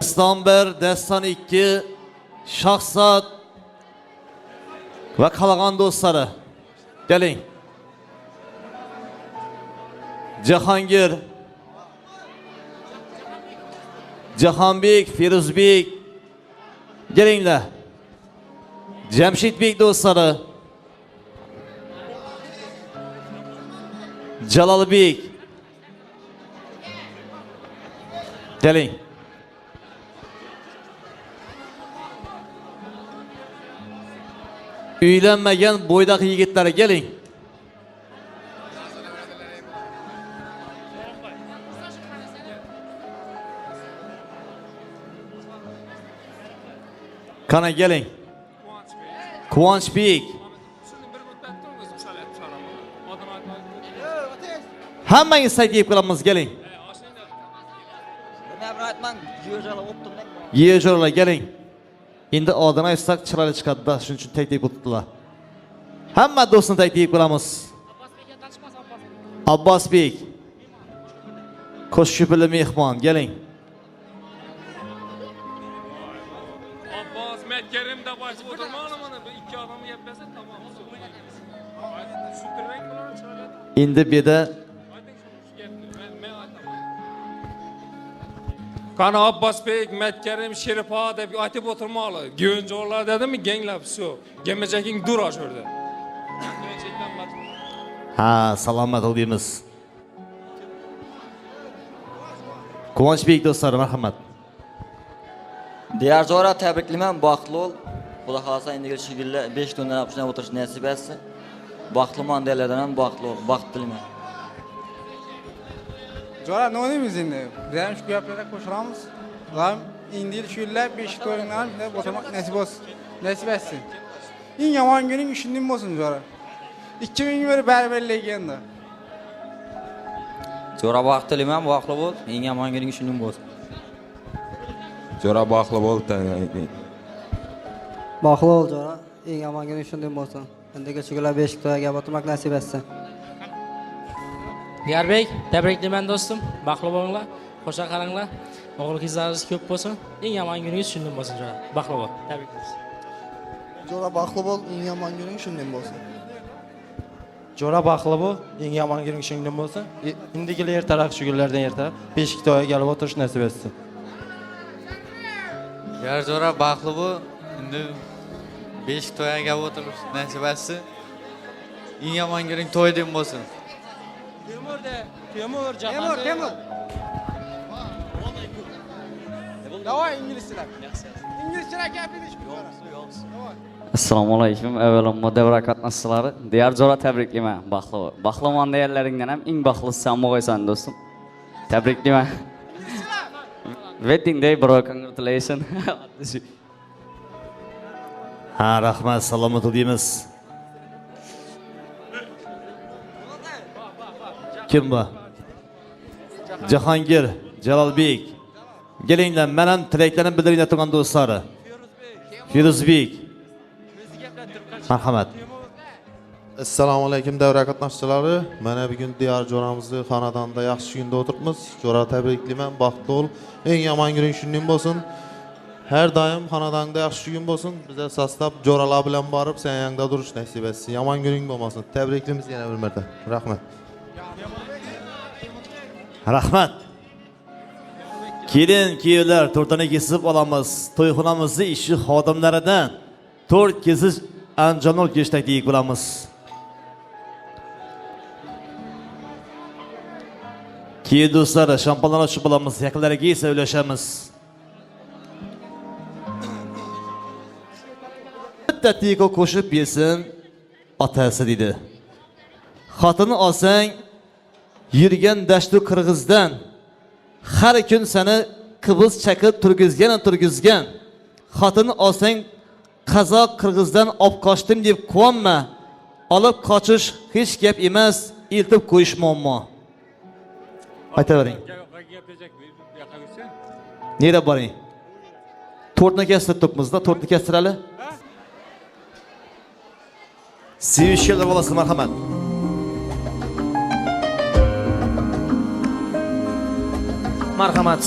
Destan 1, Destan 2, Şahsat ve Kalagan dostları. Gelin. Cahangir, Cahanbek, Firuzbek. Gelinler. Cemşitbek dostları. Celalbek. Gelin. Uylanmagan boydaki yigitlere gelin. Kana gelin. Kuvonchbek. Hammangiz sayt yeb qolamiz, gelin. Yejo'lar gelin. Endi odam aytsak chiroyli chiqadi-da, shuning uchun tek bo'libdilar. Hamma do'stni tek qolamiz. Abbosbek. Qo'shchupili mehmon, geling. Abbos Metkerim de başlayıp oturmağına bana iki adamı yapmasa tamam. Sütürmek falan çıkardı. Endi bu yerda Kana Abbas Bey, Metkerim, Şerifa deb aytib oturmalı. Güvencoğlar dedi mi genglep su. Gemecekin dur aşırdı. ha, salomat bo'lamiz. Quvonchbek do'stlar, marhamat. Diğer zora tebriklemem, baxtlı ol. Xudo xolasa endi kelishigizlar 5 kundan yapışına o'tirish nasib etsin. Baxtlı mandalardan ham baxtlı ol, baxt tilayman. Jora ne oynaymiz endi? Biz ham shu gaplarga qo'shilamiz. G'am endi shu yillar 5 to'yindan deb o'tirmoq nasib bo'lsin. Nasib etsin. Eng yomon kuning shundan bo'lsin Jora. 2001 baribirligenda. Jora baxt tilayman, baxtlı bo'l. Eng yomon kuning shundan bo'lsin. Jora baxtli bo'l. Baxtli bo'l Jora. Eng yomon kuning shundan bo'lsin. Endi kechgalar 5 to'yga o'tirmoq nasib etsin. Diyarbek, tabriklayman do'stim. Baxtli bo'linglar, qo'sha qaranglar. O'g'il qizlaringiz ko'p bo'lsin. Eng yomon kuningiz shundan bo'lsin Jora. Baxtli bo'l. Tabriklaymiz. Jora baxtli bo'l, eng yomon kuning shundan bo'lsin. Jora baxtli bo'l, eng yomon kuning shundan bo'lsin. Indigilar ertaroq shu kunlardan ertaroq Beshik to'yiga kelib o'tirish nasib etsin. Yar Jora baxtli bo'l, endi Beshik to'yiga kelib o'tirish nasib etsin. Eng yomon kuning to'ydan bo'lsin. Temur, Temur. Davay inglizlar. İngilizceler gapirish. Assalomu alaykum. Avvalambor davra qatnashchilari, Diyar Jora tabriklayman. Baxtli deyarlaringdan ham eng baxtlisi sen bo'lsan do'stim. Tabriklayman. Wedding day bro, congratulations. Ha, rahmat, salomat bo'lamiz. Kim bu? Cahangir, Celalbek. Gelinglar, men ham tilaklarni bildiringlar turgan do'stlari. Firuzbek. Marhamat. Assalomu alaykum davra qatnashchilari. Mana bugun Diyar Jo'ramizni xonadonda yaxshi kunda o'tiribmiz. Jo'ra tabriklayman, baxtli bo'l. Eng yomon kuning shundan bo'lsin. Har doim xonadonda yaxshi kun bo'lsin. Biza sostav Jo'ralar bilan borib, sen yanında turish nasib etsin. Yomon kuning bo'lmasin. Tabriklaymiz yana bir marta. Rahmat. Rahmat. Kelin, kuyovlar, to'rtani kesib olamiz. To'yxonamizni ishi xodimlaridan 4 kesish anjomlar o'tkazishdak deyib bo'lamiz. Keyin do'stlar, shampanlar ochib olamiz. Yaqinlariga esa ulashamiz. Bitta tiko qo'shib yesin otasi dedi. Xotini olsang, yurgan dashtu qirg'izdan har kun seni qibiz chaqib turgizgan. Xotini olsang, Qozoq qirg'izdan olib qochdim deb quvonma. Olib qochish hech gap emas, iltib qo'yish muammo. Aytavering. Nera boring? Tortni kestirib turibmiz-da, tortni kestirali. Sevishganlar bo'lasiz, marhamat. Marhamat.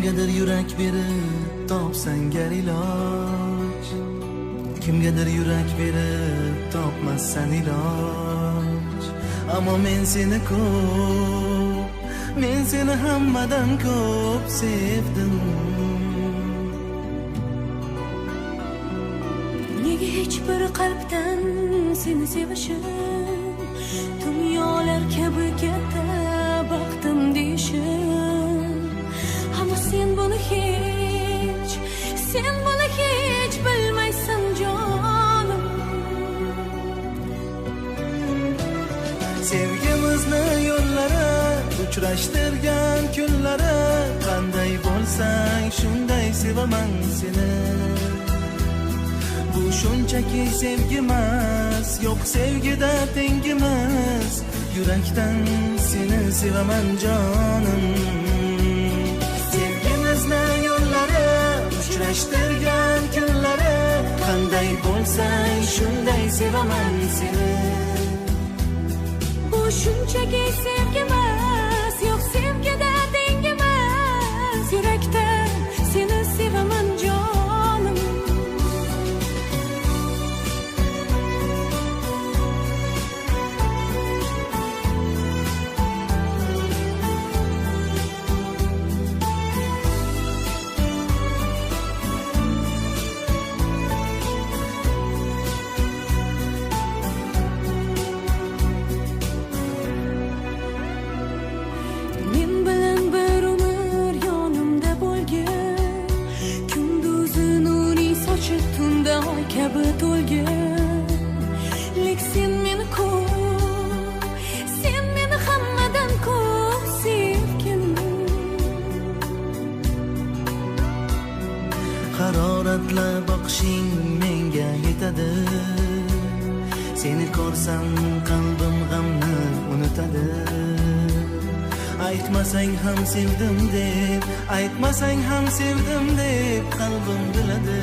Kimgadir yurak berib topsan gar iloj, kimgadir yurak berib topmassan iloj. Ammo men seni ko'p, men seni hammadan ko'p sevdim. Nega hech bir qalbdan seni sevishim, dunyolar kabi katta baxtim deyishim. Ammo sen buni hech bilmaysan jonim. Sevgimizni yo'llari, uchrashtirgan kunlari, qanday bo'lsang shunday sevaman seni. Bu shunchaki sevgimas, yo'q sevgida tengimiz. Yurakdan seni sevaman jonim. Sevgimizni yo'llari, uchrashtirgan kunlari, qanday bo'lsang shunday sevaman seni. Bu shunchaki sevgimas, yo'q sevgida tengimiz. Yurakdan seni sevaman jonim. Men bilan bir umr yonimda bo'lgin, kunduzi nuriy sochib tunda oy kabi to'lgin. Lek sen meni ko'p, sen meni hammadan ko'p sevgin. Haroratla boqishing menga yetadi. Seni ko'rsam qalbim g'amni unutadi. Aytmasang ham sevdim deb, aytmasang ham sevdim deb qalbim biladi.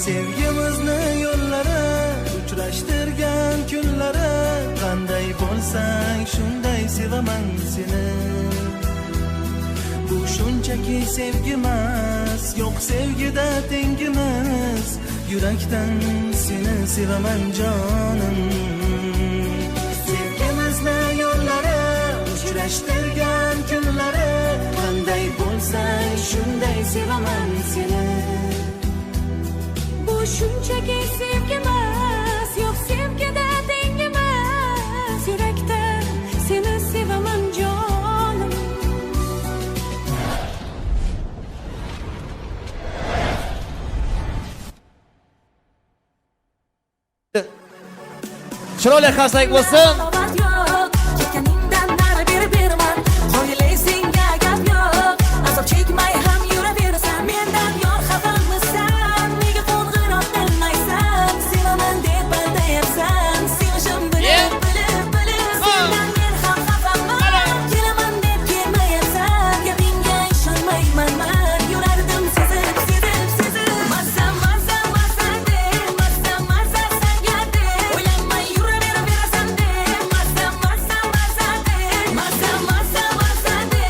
Sevgimizni yo'llari, uchrashtirgan kunlari, qanday bo'lsang shunday sevaman seni. Bu shunchaki sevgimas, yo'q sevgida tengimiz. Yurakdan seni sevaman jonim. Sevgimizni yo'llari, uchrashtirgan kunlari, qanday bo'lsang shunday sevaman seni. Bu shunchaki sevgimas, yo'q sevgida tengimiz. Yurakdan seni sevaman jonim. Chiroyli qarsak bo'lsin. Ketganingdan nari berib beraman, qo'yilay senga gap yo'q. Azob chekmay ham yuraverasan, mendan yor xafarmisan? Nega qo'ng'iroq qilmaysan? Sevaman deb aldayapsan, sevishim bilib sendan men ham xafaman. Kelaman deb kelmayapsan, gapingga ishonmayman man. Yurardim sezib Mazza de, mazza senga de. O'ylamay yuraverasan de. Mazza de, mazza de.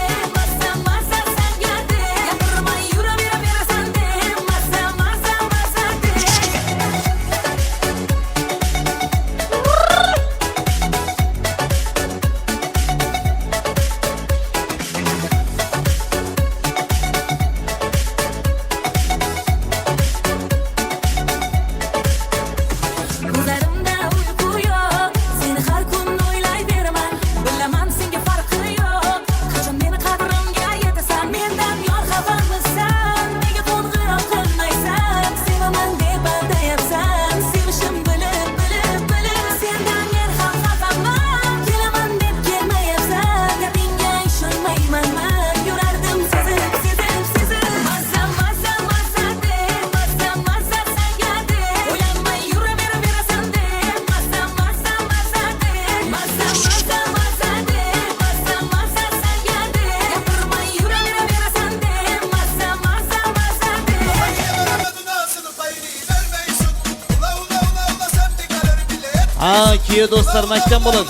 Mazza senga de. Gapirmay yuraverasan de. Mazza de. Ko'zlarimda uyqu yo'q, seni har kun o'ylayveraman. Bilaman senga farqi yo'q, qachon meni qadrimga yetasan? Mendan yor xafarmisan? Nega qo'ng'iroq qilmaysan? Sevaman deb aldayapsan, sevishim bilib sendan men ham xafaman. Kelaman deb kelmayapsan, gapingga ishonmayman man. Yurardim sezib Mazza de, mazza senga de. O'ylamay yuraverasan de. Mazza de, mazza de. Mazza senga de. Gapirmay yuraverasan de. Mazza de. Ha, kiyo do'stlar, maktab bo'lin.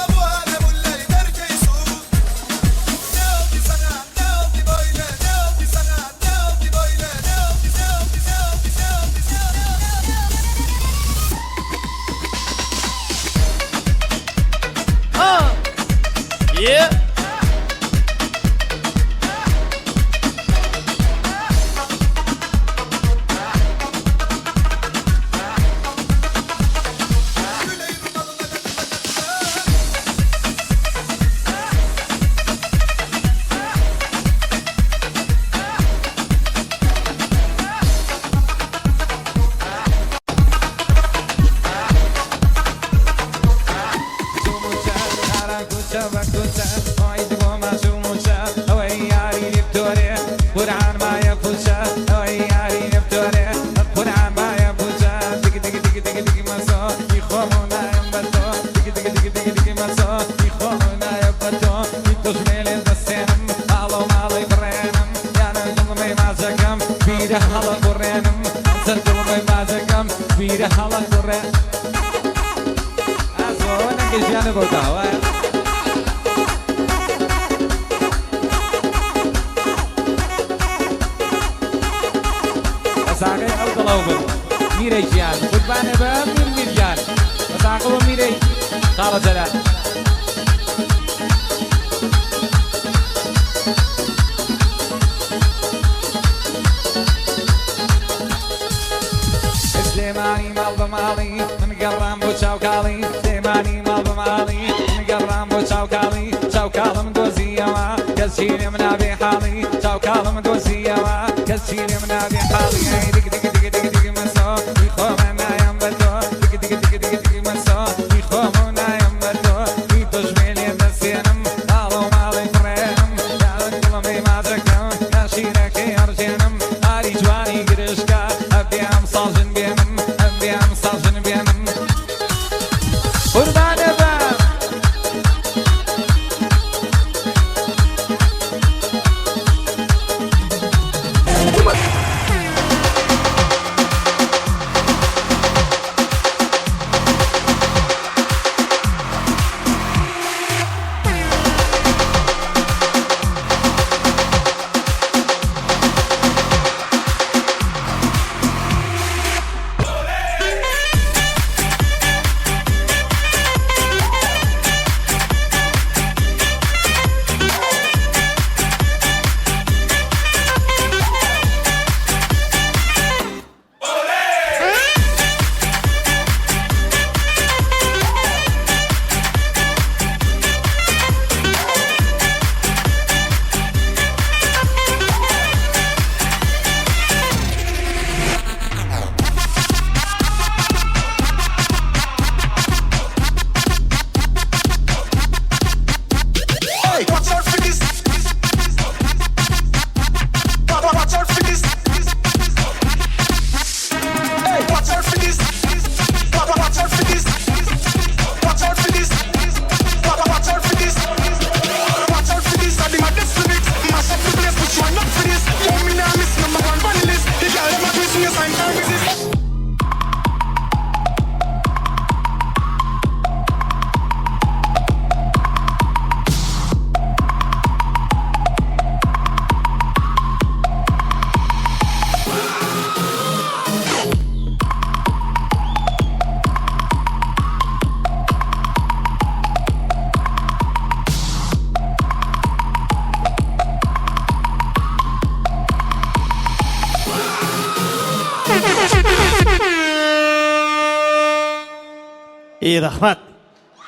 Rahmat.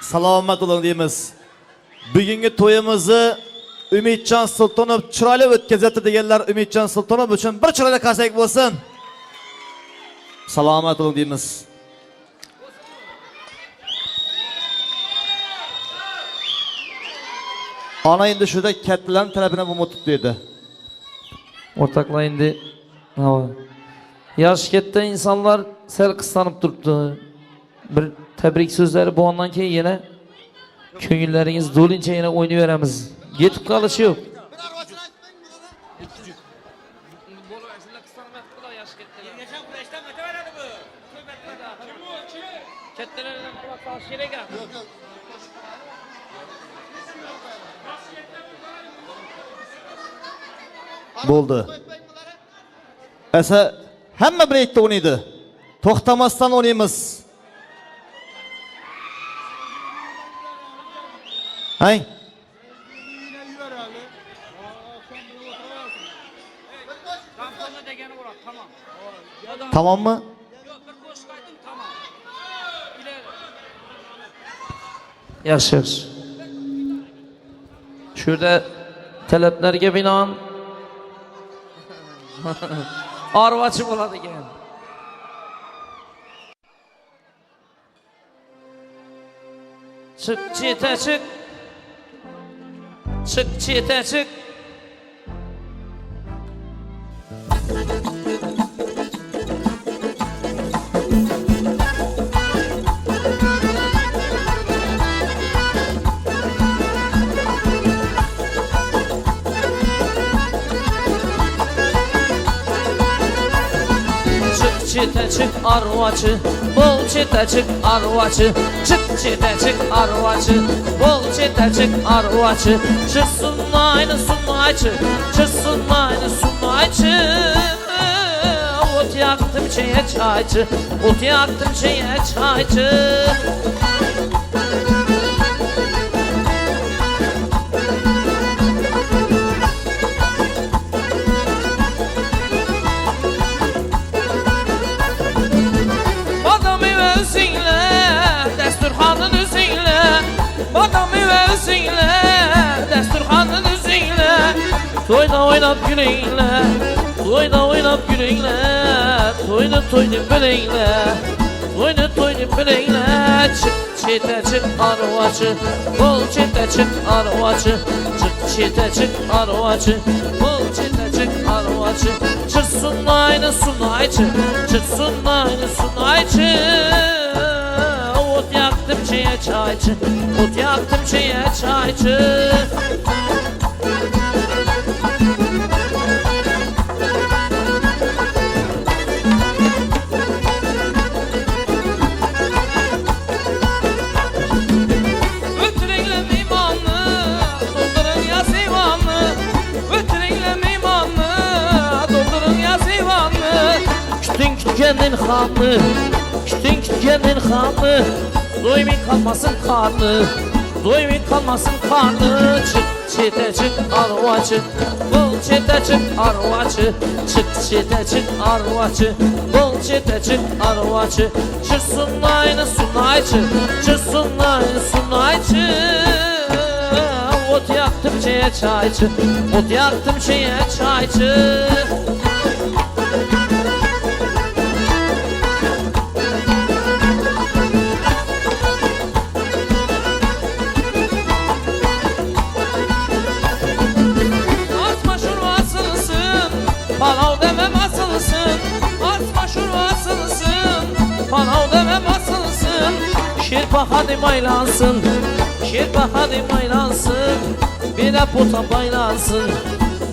Salomat bo'ling deymiz. Bugungi to'yimizni Umidjon Sultonov chiroyli o'tkazadi deganlar Umidjon Sultonov uchun bir chiroyli qarsak bo'lsin. Salomat bo'ling deymiz. Ana endi shunda kattalarning talabini bo'lib dedi. O'rtoqlar endi yosh katta insonlar sal qislanib turibdi. Bir tabrik so'zlari bo'lgandan keyin yana ko'ngillaringiz do'lincha yana o'ynayveramiz. Yetib qolish yo'q. Bo'ldi. Esa hamma bir yerda o'ynaydi. To'xtamasdan o'ynaymiz. Hay. Tamam mı? Yaxshi, yaxshi. Şurada taleplerge binoan arvaçı bo'ladi ekan. Çık çete çık. Çık çete çık. Çete çık arvaçı, bol çete çık arvaçı, çık çete çık arvaçı, bol çete çık arvaçı, çıksın aynı sunayçı, çıksın aynı sunayçı. Ot yaktım çeye çayçı, ot yaktım çeye çayçı. Toyda oynap güleyinle, toyda oynap güleyinle, toyda bileyinle, toyda bileyinle. Çık çete çık arvaçı, bol çete çık arvaçı, çık çete çık arvaçı, bol çete çık arvaçı. Çıksın aynı sunayçı, çıksın aynı sunayçı. Ot yaktım çeye çayçı, ot yaktım çeye çayçı. Kendin hamlı, kütün kendin hamlı, doymayın kalmasın karnı, doymayın kalmasın karnı. Çık çete çık arvaçı, bol çete çık arvaçı, çık çete çık arvaçı, bol çete çık arvaçı. Çıksın aynı sunayçı, çıksın aynı sunayçı. Ot yaktım çeye çayçı, ot yaktım çeye çayçı. Palav demem asılsın, artma şurvasılsın. Palav demem asılsın, şirpa hadi maylansın, şirpa hadi maylansın. Bir de puta baylansın,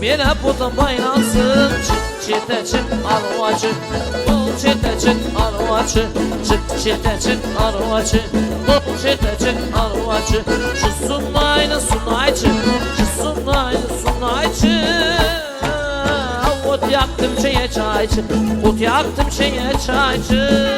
bir de puta baylansın. Çık çete çık arvacı, bol çete çık arvacı, çık çete çık arvacı, bol çete çık arvacı. Çıksın aynı sunayçı, çıksın aynı sunayçı. Ot yaktım çeye çayçı, ot yaktım çeye çayçı.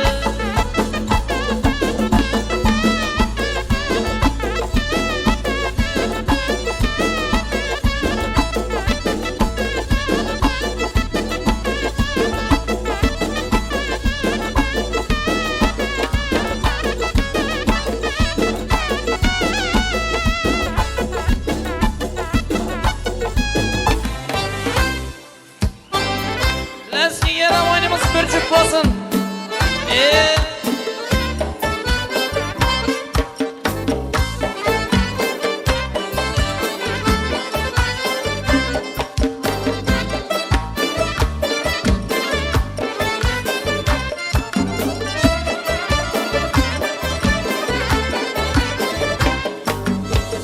Bürcük olsun.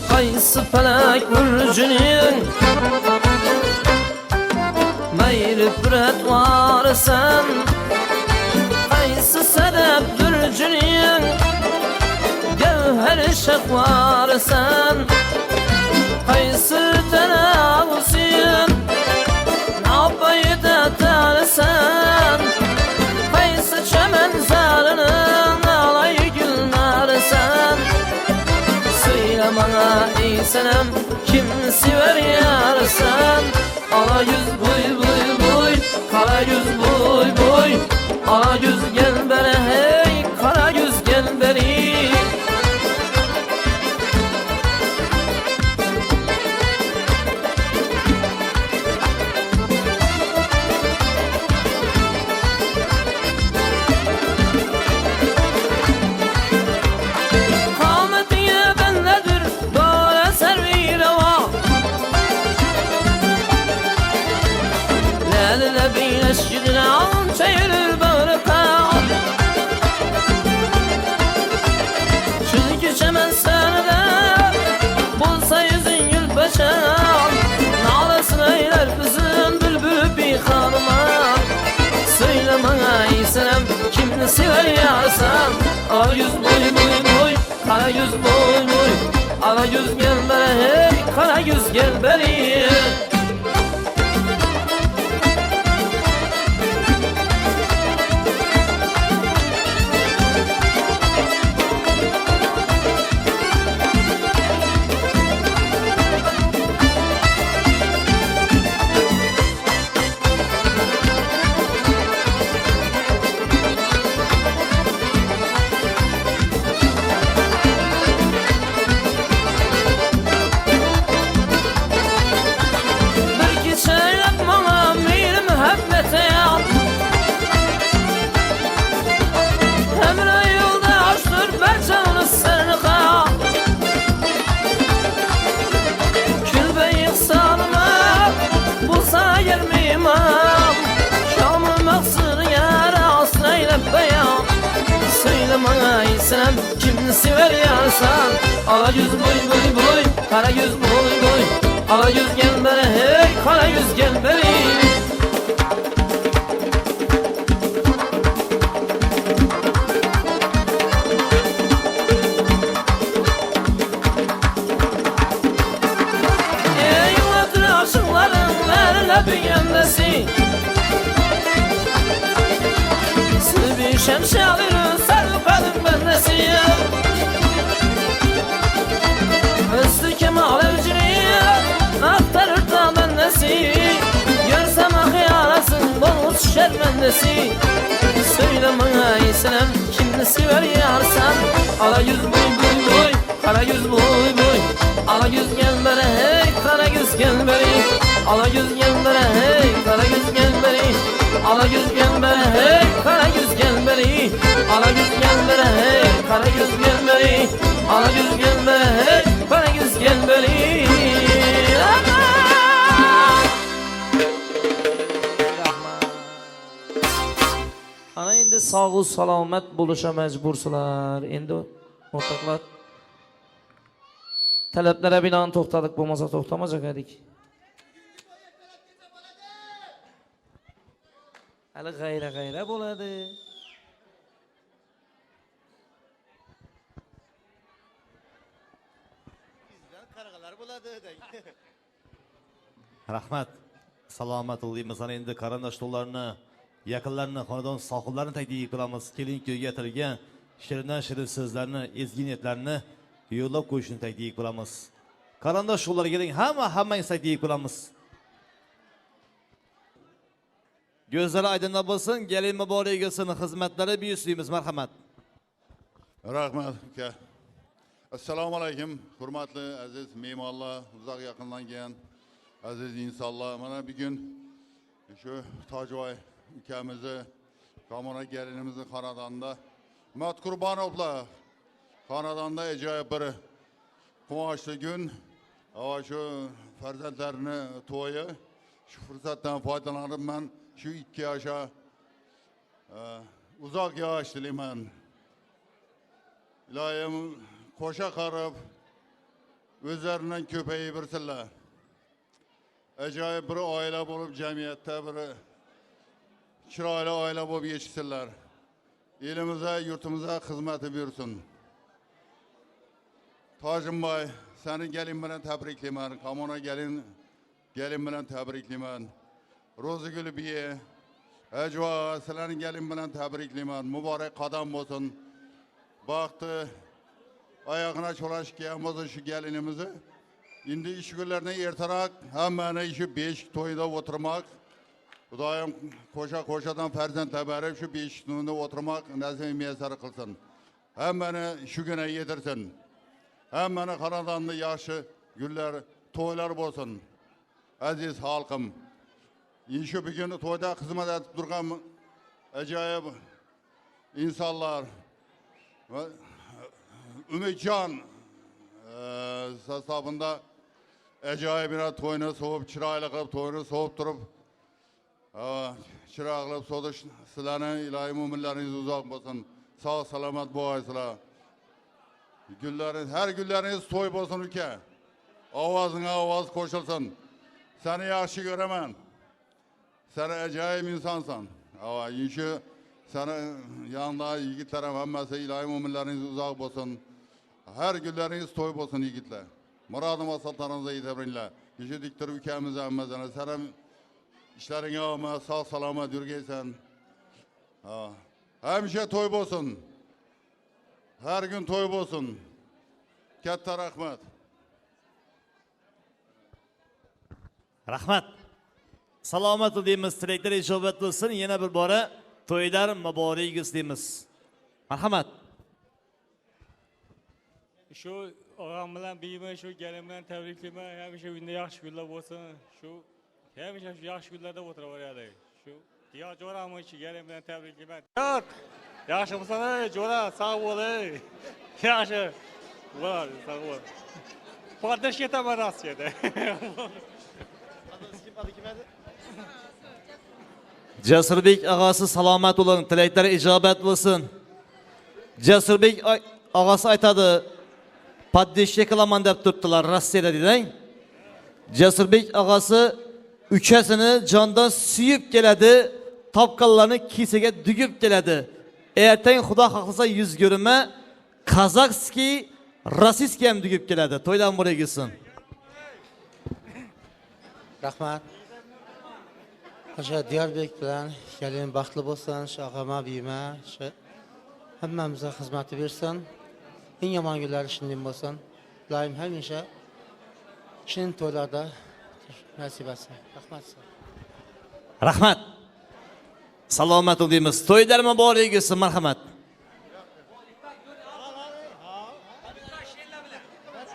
Qaysı felek burcunun mağfiret var sen. Qaysı sebepdir cünün gevher şek var sen. Qaysı tenavusün nabayda tersen. Qaysı çemen zarının alay gülnar sen. Söyle bana ey senem kim sever yar sen. Ala yüz boy boy boy, kara yüz boy boy, Ala yüz gel beri hey kara yüz gel beri çeyilir börüka Çünkü çemen senede Bulsa yüzün gül beşer Nalesine eyler bizim bülbülü bir hanıma Söyle bana iyisinem kimini sever yarsan Ala yüz boy boy boy Kara yüz boy boy Ala yüz gel beri hey Kara yüz gel beri Sen kimini sever yarsan Ala yüz boy boy boy Kara yüz boy boy Ala yüz gel beri hey Kara yüz gel beri Ey yıllardır aşıkların Verle büyüyendesin Sıvı şemşe alırız Sarıkadım bendesi Üstü kemal evcini Aktarır da bendesi Görsem ahi arasın Bol şer bendesi Söyle bana iyisinem Kimini sever yarsan Ala yüz boy boy boy Kara yüz boy boy Ala yüz gel beri hey Kara yüz gel beri Ala yüz gel beri hey Kara yüz gel beri Ala yüz gel beri hey Kara yüz gel beri Ala yüz gel beri hey Kara yüz gel beri Ala yüz gel beri hey Kara yüz gel beri Ana endi sağ salomat bo'lishga majbursilar. Endi o'rtoqlar talablarga binoan to'xtadik, bo'lmasa to'xtamajak edik. Hali g'ayra bo'ladi. Rahmat. Salomat bo'linglar. Mana endi qarindoshlarni, yaqinlarni, xonadon sohillarini taklif qilamiz. Kelin-kuyga aytilgan shirin so'zlarni, ezgi niyatlarni yo'llab qo'yishni taklif qilamiz. Qarindoshlar keling, hammangiz taklif qilamiz. Gözleri aydınla bo'lsin, gelin mübarek olsun, hizmetlari buyursunuz, marhamat. Rahmat. Assalomu alaykum, hurmatli aziz me'morlar, uzoq yaqindan kelgan aziz insonlar. Mana bugun shu Tojvoy ukamizni, Kamona gelinimizni xonadonida Mat Qurbonovlar xonadonida ajoyib bir quvonchli kun, shu farzandlarini to'yi, shu fursatdan foydalanib men şu 2 yaşa uzak yaş dilemen. İlahim koşa karıp özlerinden köpeği birsinler. Acayip bir aile bulup cemiyette bir çırayla aile bulup geçsinler. Elimize, yurtumuza hizmeti buyursun. Tajim Bay, seni gelin bilen tebriklemen. Kamona gelin bilen tebriklemen. Rozugül biye, Ecva, sizlerin gelin bilen tebriklemen. Mübarek kadam olsun. Baktı, ayağına çolaş giyen şu gelinimizi. Şimdi iş günlerine ertarak hemen işi 5 toyda oturmak. Xudoyim qo'sha-qo'shadan farzandlar berib shu beshikda o'tirmoq nasib miyasar qilsin. Hammani shu kuni yetirsin. Hammani xonadonda yaxshi gullar, to'ylar bo'lsin. Aziz xalqim, shu bugun to'yda xizmat etib turgan ajoyib insonlar va Umidjon sostavında ajoyib bir to'yni so'yib, chiroyli qilib to'yni so'yib turib, chiroqli so'dish sizlarning ilohiy mo'minlaringiz uzoq bo'lsin. Sog' salomat bo'laysizlar. Gullaringiz, har gullaringiz to'y bo'lsin uka. Ovozingga ovoz qo'shilsin. Seni yaxshi ko'raman. Sen ajoyib insonsan. Shu seni yanında yigitlar ham hammasi ilohiy mo'minlaringiz uzoq bo'lsin. Her günleriniz toy olsun yigitler. Muradım asıllarınıza yetebrinler. Yüzü diktir ülkemize emmezene. Selam işlerin yağma, sağ salamat yürgeysen. Hemşe toy olsun. Her gün toy olsun. Katta rahmet. Rahmat. Salomat deymiz, tilaklar ijobat bo'lsin. Yana bir bora to'ylar muborak deymiz. Marhamat. Şu ağam bilan biyime, şu gelin bilan tabriklayman. Hamisha uyda yaxshi kunlar bo'lsin. Şu hamisha şu yaxshi kunlarda o'tiraveradi. Şu diyor jo'rami ichi gelin bilan tabriklayman. Yaxshi bo'lsin, jo'ra, sog' bo'l. Yaxshi. Voy, sog' bo'l. Poddash ketaman Rossiyada. Jasurbek og'asi salomat bo'ling, tilaklar ijobat bo'lsin. Jasurbek og'asi aytadi, Paddeşe kılaman deb turibdilar Rossiyada deydi. Jasurbek og'asi ukasini jondan suyib keladi, topqanlarni kisiga dugib keladi. Ertang Xudo xohlasa yuz ko'rima Kazakskiy, Rossiyskiy ham dugib keladi. To'ydan bo'la gitsin. Rahmat. O'sha Diyorbek bilan kelin baxtli bo'lsin, shog'ama biyma, hammamizga xizmati bersin. Eng yomon kunlar shunday bo'lsin. Ilohim hamisha shin to'ylarda nasib etsin. Rahmat. Rahmat. Salomat deymiz. To'ylar muborak bo'lsin, marhamat.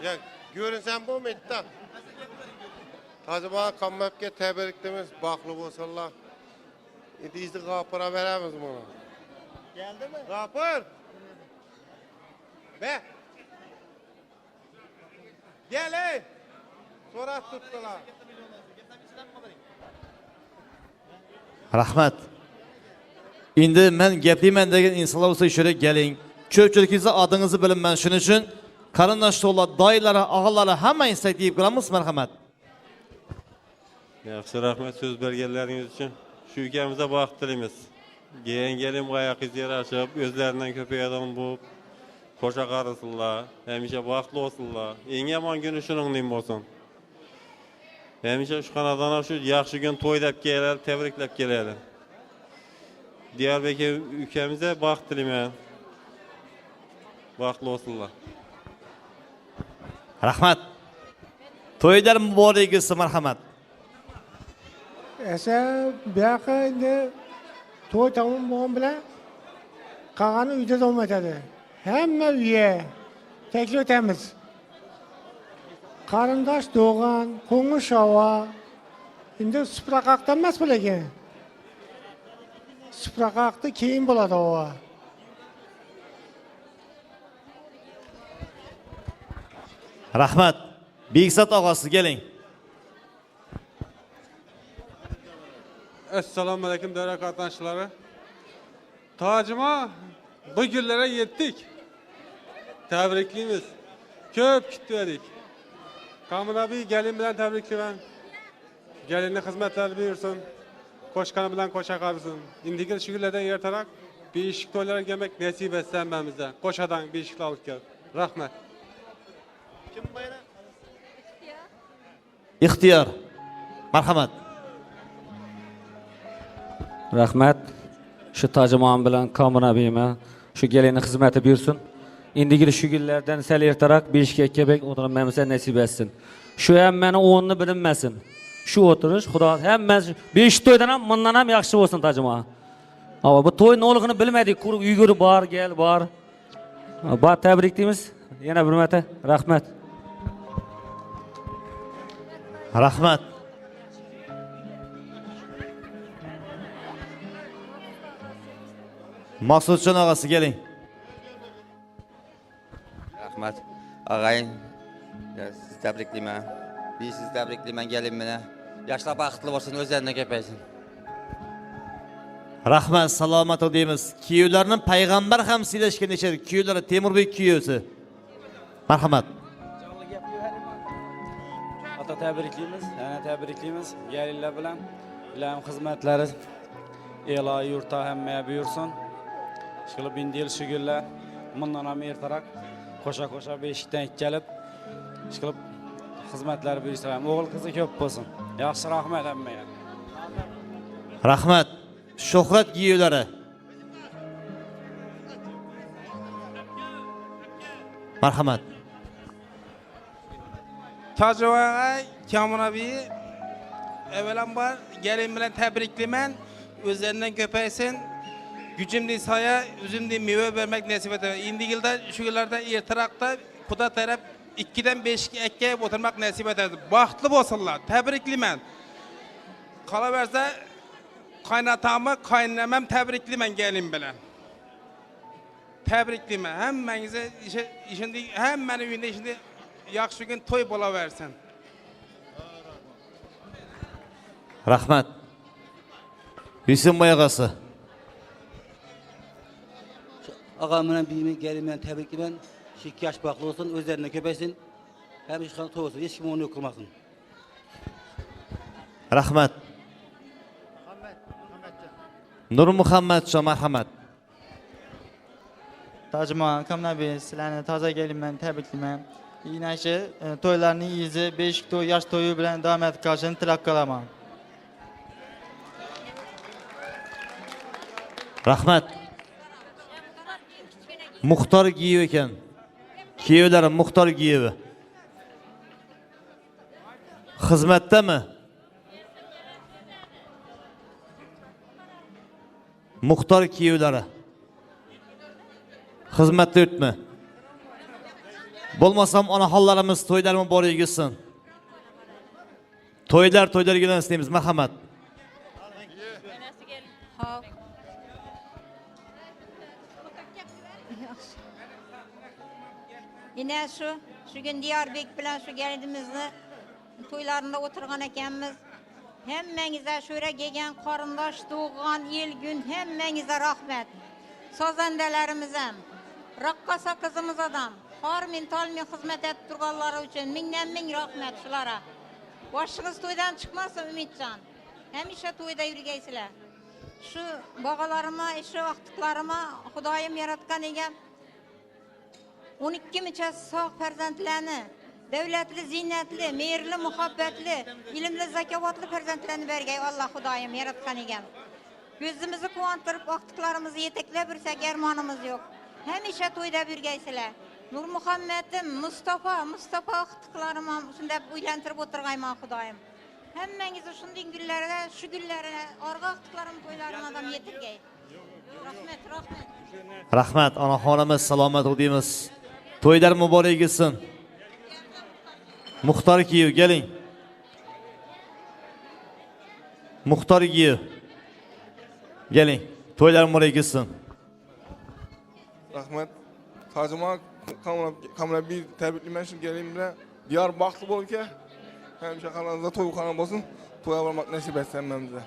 Ya görünsem bu metta. Acaba kammapke tebriklerimiz baklı olsunlar. İdizli kapıra veremiz bunu. Geldi mi? Kapır. Be. Gel ey. Sonra tuttular. Rahmat. Endi men gaplayman degan insonlar bo'lsa shunday keling. Ko'pchiligingizning adingizni bilaman, shuning uchun qarindoshlar, doyilari, og'alari hamma istak deb qolamiz, marhamat. Yaxshi rahmat so'z berganlaringiz uchun. Shu ukamizni vaqt tilaymiz. Gelin qayoqqa yarashib, o'zlaridan ko'payadigan bu qo'sha qarasınlar, hamisha vaqtli olsunlar. Eng yomon kuni shuning bo'lsin. Hamisha shu xonadonlar shu yaxshi kun to'ylab keladi, tabriklab keladi. Diyorbek ukamizga vaqt tilayman. Vaqtli olsunlar. Rahmat. To'ylar muborak bo'lsin, marhamat. Esa bu yoqqa endi to'y tamom bo'lgan bilan qolgani uyda davom etadi. Hamma uyga taklif etamiz. Qarindosh doğan, qo'ng'ir shova. Endi supraqaqda emas bo'lagan. Supraqaqda keyin bo'ladi o. Rahmat. Bekzod og'asi keling. Assalomu alaykum davra qatnashchilari. Tojima bu günlere yettik. Tebrikliyiz. Köp kutladik. Kamil abi gelin bilen tebrikliman. Gelinne hizmetler buyursun. Koşkanı bilen koşa kalsın. İndiki şu günlerde yertarak bir işik toylara gelmek nasip etsen ben bize. Koşadan bir işikli alıp gel. Rahmet. Kim bayram? İhtiyar. Marhamat. Rahmat. Şu Tacımağın bilen Kamil abime şu gelini hizmeti buyursun. İndiki şu günlerden sel yertarak bir işe kebek oturan memse nasip etsin. Şu hem beni oğlunu bilinmesin. Şu oturuş, Xudo hammasi 5 to'ydan ham bundan ham yaxshi bo'lsin tajima. Ama bu to'y noligini bilmadik, yugurib bor, gel bor. Ba tabrik deymiz. Yana bir marta rahmat. Rahmat. Maqsudjon og'asi keling. Rahmat. Ağayın, siz təbrikləmən. Bir siz təbrikləmən gəlin mənə. Yaşlar baxtlı olsun, özlərinə köpəysin. Rahmat, salomat ol deymiz. Kiyevlarning payg'ambar ham siylashgan eshadi. Kiyevlari Temurbek kiyevsi. Marhamat. Ata təbrikliyimiz, yana təbrikliyimiz. Gəlirlər bilən, ilərim xizmətləri Ela yurta həmməyə buyursun. Şıqılıb indi il şügürlər, bundan ham ertarak koşa beşikdən gəlib, şıqılıb xizmətləri buyursun. Oğul qızı köp olsun. Yaxşı rahmet həmməyə. Rahmat. Shuhrat kiyevlari. Marhamat. Tacıvay, Kamil abi, evvelambar gelin bilen tebriklimen, özlerinden köpeysin, gücümde saya, üzümde meyve vermek nasip eder. İndi yılda, şu yıllarda irtirakta, kuda taraf 2'den 5 ekkeye oturmak nasip eder. Bahtlı olsunlar, tebriklimen. Kalaverse, kaynatamı, kaynamam tebriklimen gelin bilen. Tebriklimen, hemmenize, hemen evinde şimdi, yaxşı gün toy bola versin. Rahmat. Hüsnboy og'asi. Ağam bilan biyimi gelinmen təbriklimen. 2 yaş baxlı olsun, özlerine köpeysin. Hem işgal toy olsun, hiç kim onu yoklamasın. Rahmat. Nur Muhammadjon, marhamat. Tacıma, Kamil abi, sizlarni toza gelinmen təbriklimen. Yine toylarının izi 5 toy, yaş toyu bilen devam etip kalışını tilak kılamam. Rahmat. Muxtor Giyev ekan. Kiyevlari Muxtor Giyevi. Xizmatdami? Muxtor Kiyevlari. Xizmatda o'tmi? Bo'lmasam onaxonlarimiz to'ylar muborak bo'lsin. To'ylar gilamiz deymiz. Marhamat. Yine şu gün Diyarbek bilen şu geldiğimizde toylarında oturgan ekanmiz. Hemmenize şöyle gelgen karındaş doğan el gün hemmenize rahmet. Sazandelerimize, rakkasa kızımız adam. Har mentalmi hizmet et turganları için ming rahmet şulara. Başınız toydan çıkmazsa Ümitcan. Hemişe toyda yürügeysizler. Şu bağalarıma, şu vaktıklarıma Xudayım yaratgan ekan. 12 miçe sağ farzandlarni, devletli, ziynetli, mehrli, muhabbetli, ilimli, zakavatlı farzandlarni bergay Allah Xudayım yaratgan ekan. Gözümüzü kuvantırıp vaktıklarımızı yeteklep birsek ermanımız yok. Hemişe toyda yürügeysizler. Nur Muhammed'im, Mustafa vaktıklarıma şunda uylantirip oturgayman Xudayım. Hemmenizi şunday günlerde, şu günlere, arga vaktıklarım toylarına adam yetirgey. Rahmet. Rahmat, onaxonimiz salomat bo'l deymiz. To'ylar muborak bo'lsin. Muxtor Giyev, keling. Muxtor Giyev. Keling. To'ylar muborak bo'lsin. Rahmat. Tacıma Kamil bir təbrikləmən üçün gəlin bilə. Diyar baxtlı bol ki, həmişə qalanınızda toy xanım olsun. Toya varmaq nəsib etsən mənimizə.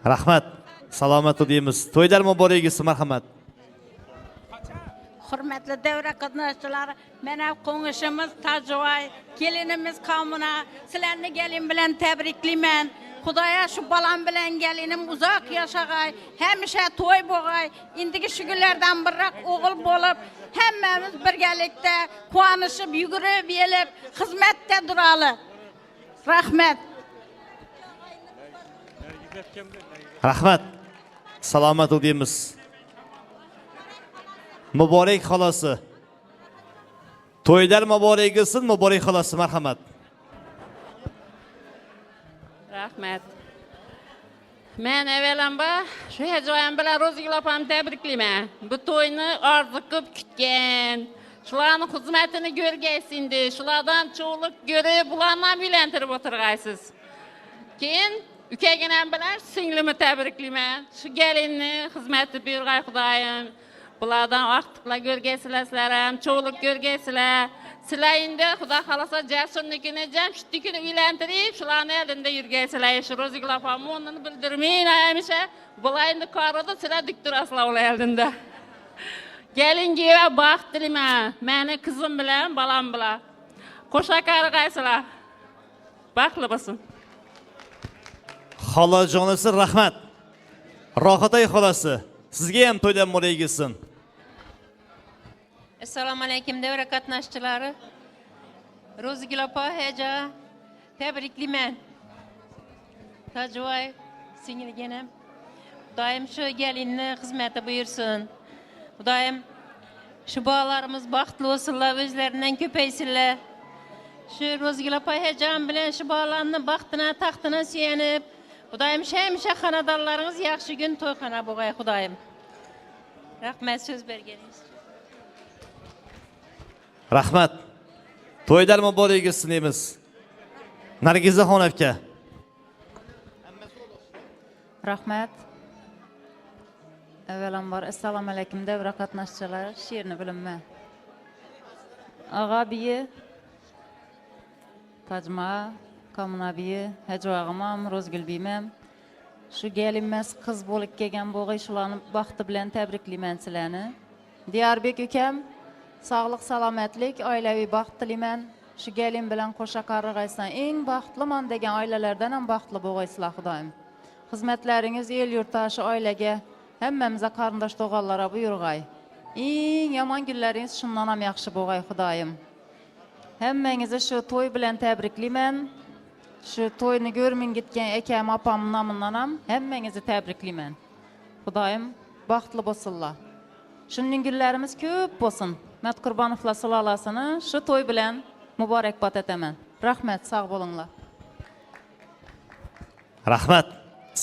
Rahmat. Salomat bo'l deymiz. To'ylar muborak bo'lsin, marhamat. Hürmetli devre qatnaşçıları, mena qo'nishimiz Tajvoy, kelinimiz qavmina, sizlarni gelin bilen tebriklimen. Xudoya şu balam bilen gelinim uzak yaşagay, hemişe toy bo'lgay. Indiki şu günlerden birrak o'g'il bo'lib, hammamiz birgalikda quvonishib, yugurib, yelib, xizmatda durali. Rahmat. Rahmat. Salomat bo'l deymiz. Muborak xolasi. To'ylar muborak bo'lsin, muborak xolasi, marhamat. Rahmet. Men evvelamba şu hejoyan bilen Rozgül apam tebriklayman. Bu toyni arziqib kutgan. Shularning xizmatini görgeysindi. Shulardan çoğuluk görüp bulardan uylantirib o'tirgaysiz. Keyin ukaginam bilan singlimi tebriklayman. Shu gelinni xizmati buyurgay Xudoyim. Bulardan vaqtlar görgeysizlar sizlar ham, çoğuluk görgeysizlar. Sizlar endi Xudo xolasa Jasurnikini Jamshidnikini uylantirib, shularni elinde yurgaysizlar. Shu Rozgül apam onu bildirmeyin hamisha. Bular endi qarada sizlar dik turasizlar ular eldinda. Gelinge ve baxt dilayman. Meni qizim bilan, balam bilan. Qo'sha qarg'aysizlar. Baxtli bo'lsin. Xolajonisi rahmat. Rohatay xolasi, sizga ham to'ydan muborak bo'lsin. Assalomu alaykum davra qatnashchilari. Rozgül opa heja tebriklayman. Tajvoy singilganam. Xudoyim shu gelinni xizmati buyursin. Xudoyim shu bolalarimiz baxtli bo'lsinlar, o'zlaridan ko'paysinlar. Shu Rozgül opa hejon bilan shu bolalarni baxtina, taxtina suyanib, Xudoyim hamisha xonadonlaringiz yaxshi kun to'yxona bo'lg'ay Xudoyim. Rahmat so'z berganingiz. Rahmat. To'ydan muborak bo'lsin deymiz. Nargizaxon aka. Rahmat. Avvalambor assalomu alaykum davra qatnashchilari, she'rni bilaman. Ag'a biyi Tajma, Kamunabiyi, Hajvag'imam, Rozgül biyimam. Shu gelinmas qiz bo'lib kelgan bo'g'ay shularni baxti bilan tabriklayman sizlarni. Diyarbek ukam, sog'lik, salomatlik, oilaviy baxt tilayman. Shu gelin bilan qo'sha qarg'aysan, eng baxtliman degan oilalardan ham baxtli bo'g'aysizlar Xudoyim. Xizmatlaringiz el yurtda shu oilaga hammamize qarindosh to'g'onlara buyurg'ay. Eng yomon kunlaringiz shundan ham yaxshi bo'lg'ay Xudoyim. Hammangizni shu to'y bilan tabriklayman. Shu to'yni ko'rmin gitgan akam, opam nomidan ham hammangizni tabriklayman. Xudoyim baxtli bo'lsinlar. Shunning kunlarimiz ko'p bo'lsin. Mat Qurbonovlar sulolasini shu to'y bilan muborakbod etaman. Rahmat, sog' bo'linglar. Rahmat.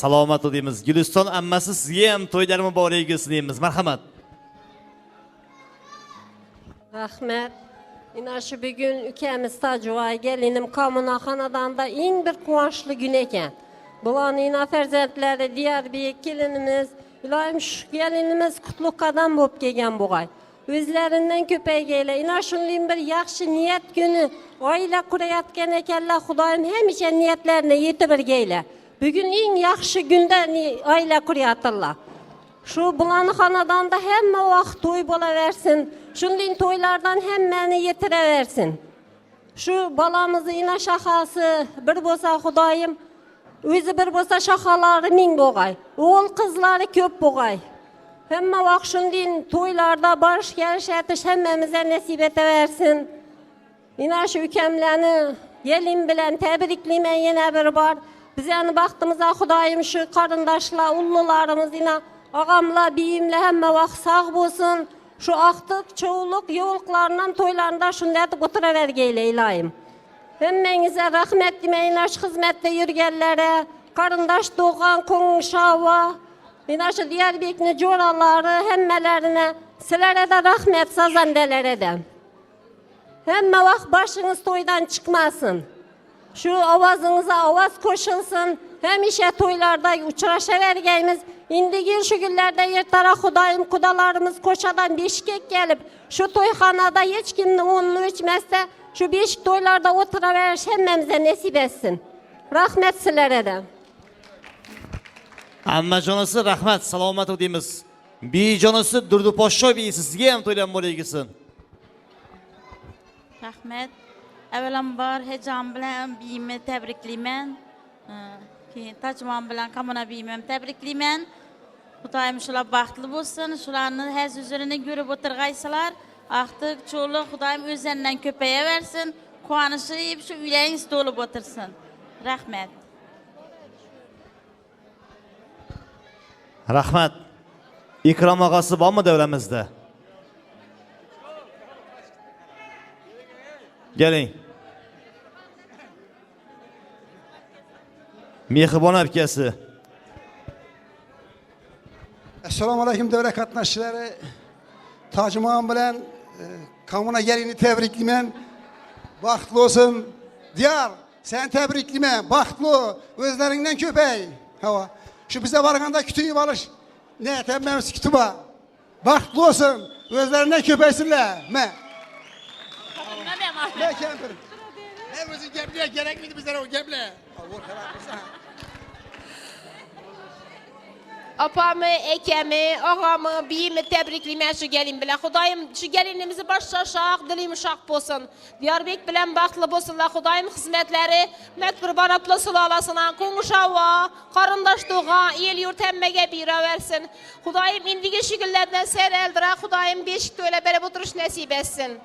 Salomat deymiz. Guliston ammasi sizga ham to'ydan muborak bo'lsin deymiz. Marhamat. Rahmat. Ina shu bugun ukamiz Tajvoy gelinim Kamuna xonadonida eng bir quvonchli kun ekan. Bularning ina farzandlari Diyarbek kelinimiz, iloyim shu gelinimiz qutlug' qadam bo'lib kelgan bo'g'ay. O'zlaridan ko'paygaylar. Ina shunday bir yaxshi niyat kuni oila qurayotgan ekanlar. Xudoyim hamisha niyatlarini yetib bergaylar. Bugün eng yaxshi kunda oila qurayotdilar. Shu bularning xonadonda hamma vaqt to'y bo'laversin. Shunday to'ylardan hammani yetiraversin. Shu balamizni ina shahasi bir bo'lsa Xudoyim, o'zi bir bo'lsa shahalari ming bo'g'ay. O'g'il qizlari ko'p bo'g'ay. Hamma vaqt shunday to'ylarda borish kelishatish hammamizga nasib etaversin. Ina shu ukamlarni gelin bilan tabriklayman yana bir bor. Bizani baxtımıza Xudoyim shu qarindoshlar, ullularimiz, ağamlar, biyimlar hamma vaqt sog' bo'lsin. Shu aqtiq, çoğuluk, yo'liqlardan to'ylarida shunday etib o'tiravergaylar iloyim. Hammangizga rahmat demayman, shu xizmatda yurganlarga, qarindosh to'g'an, qo'ng'ishova, mana shu Diyarbekni jo'ralari hammalarine sizlarga da rahmat sazandalardan. Hamma vaqt boshingiz to'ydan chiqmasin. Şu ovozingizga ovoz qo'shilsin. Hamisha to'ylarda uchrashavergaymiz. Indiki shu kunlarda ertaroq Xudoyim qudalarimiz ko'chadan beshikka kelib, shu to'yxonada hech kimni o'rnini o'chmasda, shu beshik to'ylarda o'tiraverish hammamizga nasib etsin. Rahmat sizlarga. Ammajonisi rahmat, salomat deymiz. Bijonisi Durduposhsho biyi sizga ham to'ydan muborak bo'lsin. Rahmat. Avvalambor hejam bilan biyimni tabriklayman. Keyin Tajmon bilan Kamuna biyimni tabriklayman. Xudoyim shular baxtli bo'lsin. Shularni haz yuzurini ko'rib o'tirgaysizlar. Aqtiq cho'liq Xudoyim o'zlaridan ko'payaversin. Quvonishib shu uylaringiz to'lib o'tirsin. Rahmat. Rahmat. Ikrom og'asi bormi davramizda? Geling. Mehribon akasi. Assalomu alaykum davra qatnashchilari. Tojimon bilan kommuna gelini tebriklayman. Baxtli olsun. Diyar, sen tebriklayman. Baxtli, o'zlaringdan ko'pay. Hava. Şu bize varganda kütüyü alış. Ne temmemiz kütüba. Baxtli olsun. O'zlaridan ko'paysinlar. Men. Ne kempir? Ne o'zing gaplar kerak miydi bizlarga o gaplar? Apamı, ekemi, ağamı, biyimi tebriklayman şu gelin bilen. Xudayım şu gelinimizi başta şaq, dili yumuşaq bolsun. Diyarbek bilen baxtlı bolsunlar. Xudayım hizmetleri Mekbir Banatlı sulalasından konuşava, qarındaş doğan, el yurt hemmege bira versin. Xudayım indigi şigillerden ser eldira, Xudayım beşikte öyle berep oturuş nasip etsin.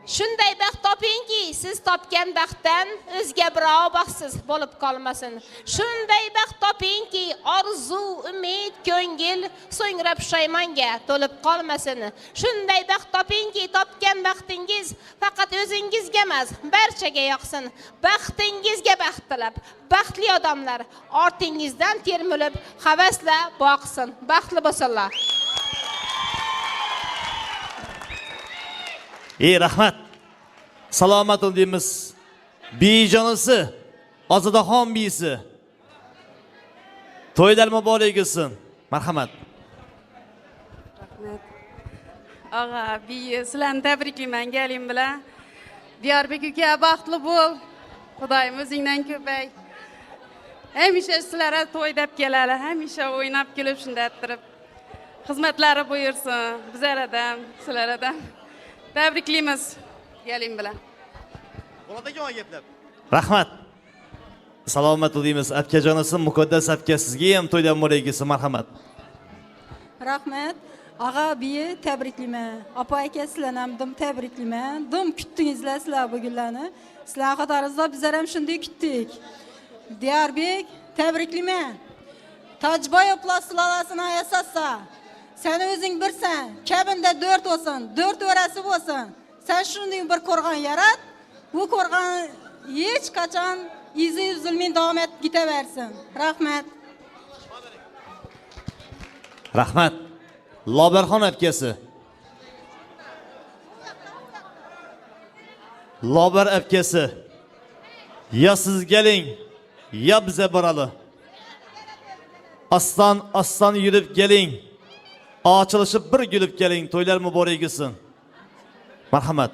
Shunday baxt topingki, siz topgan baxtdan o'zga birov baxtsiz bo'lib qolmasin. Shunday baxt topingki, orzu, umid, ko'ngil so'ngra pushaymonga to'lib qolmasin. Shunday baxt topingki, topgan baxtingiz faqat o'zingizga emas, barchaga yoqsin. Baxtingizga baxt tilab, baxtli odamlar ortingizdan termilib, havasla boqsin. Baxtli bo'lsinlar. Rahmat. Salomat ol deymiz. Bijonisi, Ozidaxon biysi. To'ylar muborak bo'lsin. Marhamat. Rahmat. Ağa, biyi, sizlarni tabriklayman gelin bilan. Diyarbek uka, baxtli bo'l. Xudoyim o'zingdan ko'pay. Hamisha sizlarga to'y deb keladi, hamisha o'ynab kulib shunday turib. Xizmatlari buyursin. Bizlardan, sizlardan. Tabriklaymiz gelin bilan. Bo'ladigan gaplar. Rahmat. Salomat deymiz. Abkajonisi muqaddas abka sizga ham to'ydan muborak marhamat. Rahmat. Ağa biyi tabriklayman. Apa aka sizlarni ham dim tabriklayman. Dim kutdingizlar sizlar bu kunlarni. Sizlar qatoringizda bizlar ham shunday kutdik. Diyarbek tabriklayman. Tojboyev plastilalasini yasasa. Sen özün birsen, kabinda 4 olsun, 4 orası olsun. Sen şunday bir korgan yarat, bu korgan hiç kaçan izi üzülmeyin devam et giteversin. Rahmet. Rahmat. Lobarxon abkasi. Lobar abkasi. Ya siz geling, ya bize boralı. Aslan yürüp geling. Açılışıp bir gülüp gelin, toylar muborak bo'lsin. Marhamat.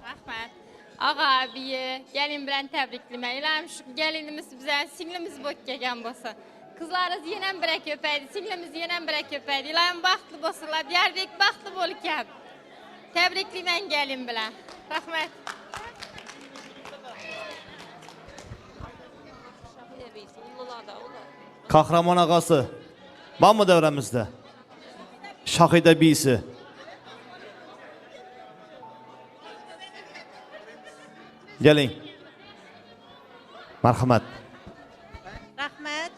Rahmat. Ağa abiye, gelin bilen tebriklayman. İlahim şu gelinimiz bize singlimiz bo'lib kelgan bo'lsa. Qizlarimiz yana bire ko'paydi, singlimiz yana bire ko'paydi. İlahim baxtli bo'lsinlar, Diyarbek baxtli bo'lgan. Tebriklayman gelin bilen. Rahmat. Qahramon ağası. Var mı devramızda? Şahide biysi. Gelin. Marhamat. Rahmat.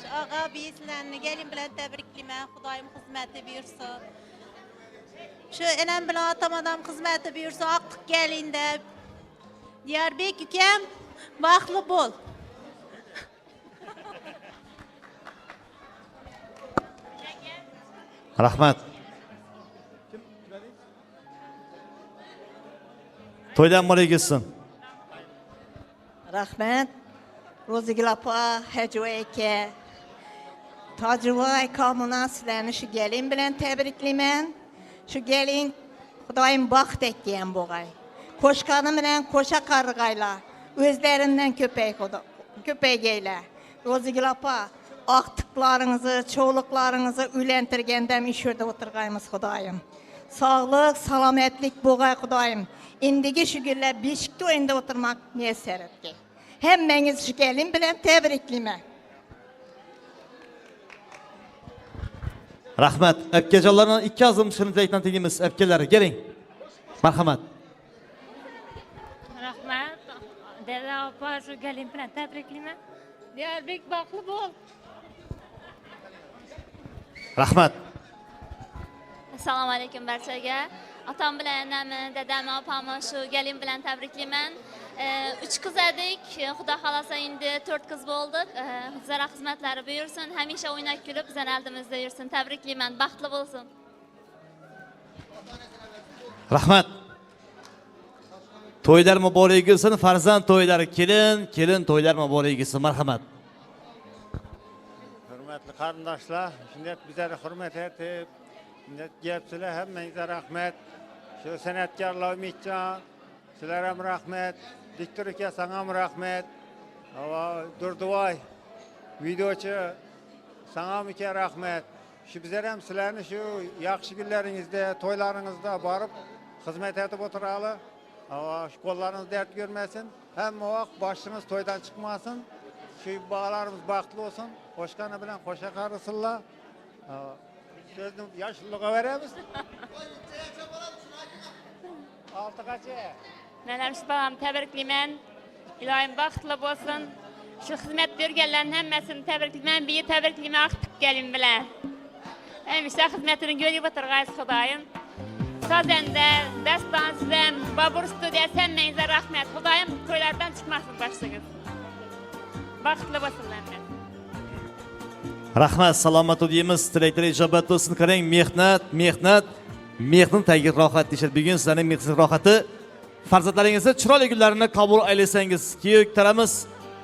Şu ağa bizlerini gelin bilen tebriklayman. Xudoyim xizmeti buyursun. Şu enem bilen atamadan xizmeti buyursun. Aqtiq gelinde. Diyarbek ukam, baxtli bo'l. Rahmat. To'ydan muborak bo'lsin. Rahmat. Rozigul apa, Hacı aka. Tojvoy kommunasiyalarni shu gelin bilen tebriklayman. Şu gelin Xudoyim baxt etgan bo'g'ay. Qo'shqani bilan qo'sha qarg'aylar. O'zlaridan ko'paygaylar. Rozigul apa, aktıklarınızı, çoğuluklarınızı ülentirgenden işörde oturgayımız Xudoyim. Sağlık, salametlik boğay Xudoyim. İndigi şu günler beşikte oyunda oturmak ne seretki. Hemmeniz şu gelin bilen tebriklayman. Rahmat. Abkajonlardan 2 azım şirinlikdan tegimiz. Abkalar gelin. Marhamat. Rahmat. Dada opa şu gelin bilen tebriklayman. Diyarbek baxtli bo'l. Rahmat. Assalomu alaykum barchaga. Otam bilan onamni, dadamni, opamni shu gelin bilan tabriklayman. Üç kız edik. Xudo xolasa indi 4 kız olduk. Zara xizmatlari buyursin. Hamisha o'ynab kulib bizning oldimizda yursin. Tabriklayman. Baxtli bo'lsin. Rahmat. To'ylar muborak bo'lsin, farzand to'ylari kelin to'ylar muborak bo'lsin. Marhamat. Hurmatli qarindoshlar, shunday bizlarni hurmat etib, shunday gapsizlar, hammangizga rahmat. Shu san'atkorlar Umidjon, sizlar ham rahmat. Diktor aka, senga ham rahmat. Durduvoy, videochi, senga ham rahmat. Shu bizlar ham sizlarni shu yaxshi kunlaringizda, to'ylaringizda borib xizmat etib o'tirali. Shu qo'llaringiz dard ko'rmasin. Hamma vaqt boshingiz to'ydan chiqmasin. Shu bolalarimiz baxtli bo'lsin. Qo'shqani bilan qo'sha qarisinlar. So'zni yoshligiga beramiz. 6gacha. Menem şu babam tebriklayman. İlohim baxtli bo'lsin. Şu xizmat berganlarning hammasini tebriklayman. Bir tebriklayman aqtib kelin bilan. Hamisha xizmatini ko'rib o'tirg'aysiz Xudoyim. Sazende, Dastansizem, Babur studiyasi hammangizga rahmat. Xudoyim to'ylardan chiqmasin boshsiz. Baxtli bo'lsinlar. Rahmat, salomat bo'linglar. Tilaklar ijobat bo'lsin. Qarang, mehnat tagi rohat deyishadi. Bugun sizlarning mehnat rohati farzandlaringizni chiroyli kunlarini qabul aylasangiz, kuyov taramiz